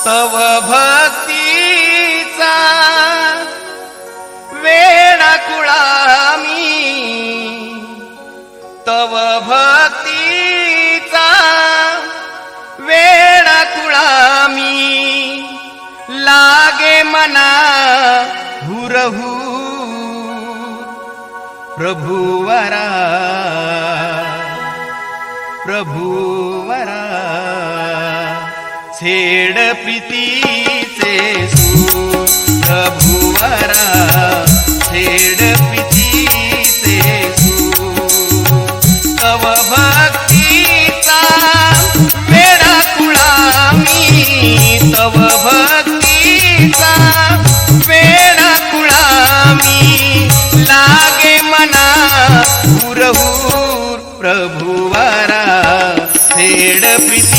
तव भक्तीचा वेडाकुळामी, तव भक्तीचा वेडाकुळामी, लागे मना हुरहू प्रभुवरा प्रभुवरा, छेड प्रीतीचे सूर प्रभुवरा, छेड प्रीतीचे सूर, तव भक्तीचा वेडाकुळामी, तव भक्तीचा वेडाकुळामी, लागे मना हुरहूर प्रभुवरा, छेड प्रीती